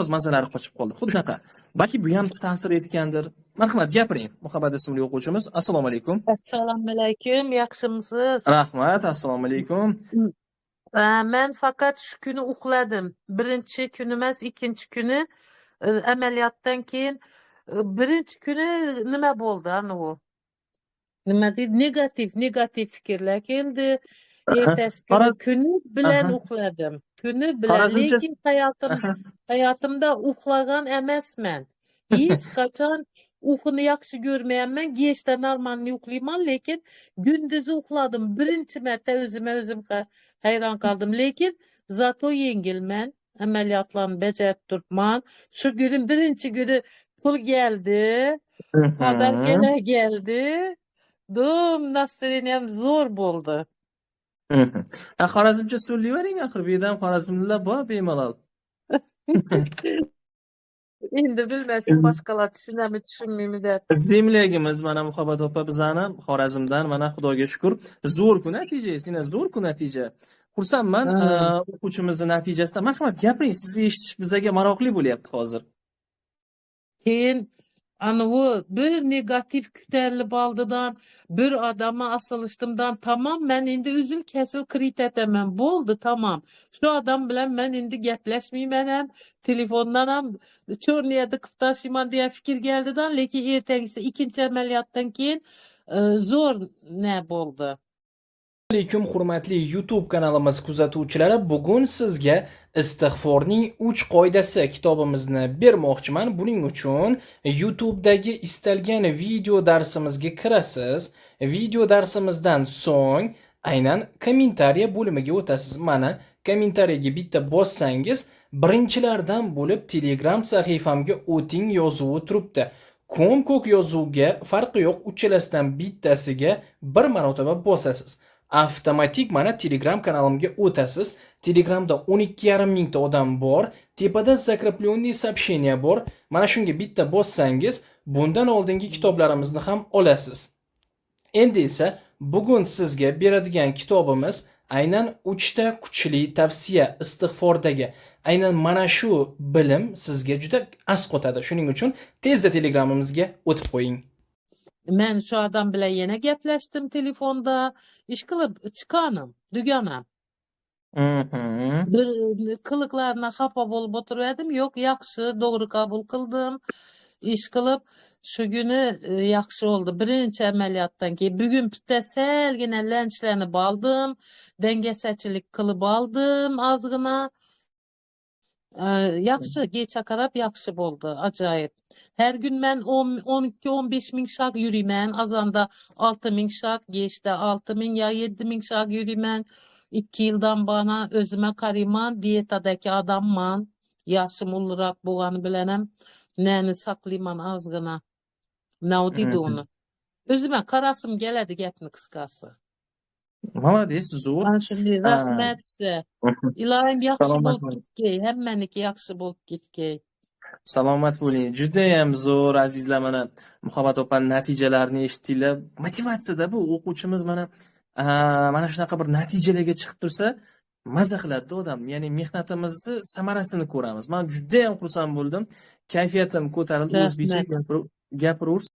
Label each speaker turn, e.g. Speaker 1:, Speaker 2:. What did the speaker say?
Speaker 1: biroz mazalari qochib qoldi. Xuddi shunaqa. Balki bu ham ta'sir etgandir. Marhamat, gapiring. Muhabbat ismli o'quvchimiz. Assalomu alaykum.
Speaker 2: Assalomu alaykum, yaxshimisiz?
Speaker 1: Rahmat, assalomu alaykum.
Speaker 2: Men faqat shu kuni uxladim. Birinchi kuni emas, ikkinchi kuni amaliyotdan keyin birinchi kuni nima bo'ldi ana u? Nima deydi? Negativ fikrlar keldi. Ertasi kuni bilan uxladim. Kuni bilan, lekin hayotimda uxlagan emasman. Hech qachon uyquni yaxshi ko'rmayapman. Kechda normal uxlayman, lekin kunduzi uxladim. Birinchi marta o'zim hayron qoldim, lekin zato yengilman. Amaliyotlarni bajarib turibman. Shu kuni birinchi kuni pul keldi. Podarkalar keldi. Настроением zo'r bo'ldi.
Speaker 1: Xorazmcha so'zlayvering, axir bu yerda ham xorazmliklar bor bemalol.
Speaker 2: Endi bilmasin boshqalar tushunami, tushunmaymi deb.
Speaker 1: Zemlagimiz mana Muhabbat opa bizani Xorazmdan mana Xudoga shukr zo'r-ku natija, seni zo'r-ku natija. Xursandman o'quvchimizning natijasida. Marhamat, gapiring, sizni eshitish bizga maroqli bo'lyapti hozir.
Speaker 2: Keyin ana u bir negativ ko'tarilib oldidan, bir odamga asılıştımdan tamam, men endi uzun kesil kredit etaman. Bo'ldi, tamam. Shu odam bilan men endi gaplashmayman ham, telefondan ham cho'rniyada qilib tashlayman degan fikr keldidan, lekin ertagisi ikkinchi amaliyotdan keyin zo'r ne bo'ldi.
Speaker 1: Alaykum hurmatli YouTube kanalimiz kuzatuvchilari, bugun sizga istig'forning 3 qoidasi kitobimizni bermoqchiman. Buning uchun YouTube'dagi istalgan video darsimizga kirasiz. Video darsimizdan so'ng aynan kommentariya bo'limiga o'tasiz. Mana kommentariyaga bitta bossangiz, birinchilardan bo'lib Telegram sahifamga o'ting yozuvi turibdi. Ko'k yozuvga farqi yo'q, uchalasidan bittasiga bir marotaba bosasiz. Avtomatik mana Telegram kanalimga o'tasiz. Telegramda 12,5 mingta odam bor. Tepada закрепленные сообщения bor. Mana shunga bitta bossangiz, bundan oldingi kitoblarimizni ham olasiz. Endi esa bugun sizga beradigan kitobimiz aynan 3 ta kuchli tavsiya istig'fordagi. Aynan mana shu bilim sizga juda asqotadi. Shuning uchun tezda Telegramimizga o'tib qo'ying.
Speaker 2: Men shu odam bilan yana gaplashdim telefonda, ish qilib chiqanim, duganam. Bir qiliqlarni xafa bo'lib o'tirdim, yo'q, yaxshi, to'g'ri qabul qildim. Ish qilib shu kuni yaxshi oldu. Birinchi amaliyotdan keyin bugun bitta salgina lanchlanib oldim, dangasachilik qilib oldim ozgina. Yaxshi, kecha qarab yaxshi bo'ldi, ajoyib. Her gün ben 12-15 ming şak yürüymen, azanda 6 ming şak, geçte 6 ming ya 7 ming şak yürüymen. 2 yıldan bana özüme karayman, diyetadaki adamman. Yaşım olarak boğanı bilenem. Neni saklayman azgına. Ne o dedi onu. Özüme karasım geledi gepni kıskası.
Speaker 1: Malades, zo'r.
Speaker 2: Ben şimdi rahmet size. İlahim yaxshi bo'lib ketgay, hammaniki yaxshi bo'lib ketgay.
Speaker 1: Salomat bo'ling. Juda ham zo'r azizlar, mana Muhabbat opaning natijalarini eshitdinglar. Motivatsiyada bu o'quvchimiz mana shunaqa bir natijalarga chiqib tursa, maza qiladi odam. Ya'ni mehnatimizni samarasini ko'ramiz. Men juda ham xursand bo'ldim. Kayfiyatim ko'tarildi, o'zbekcha gapiraversa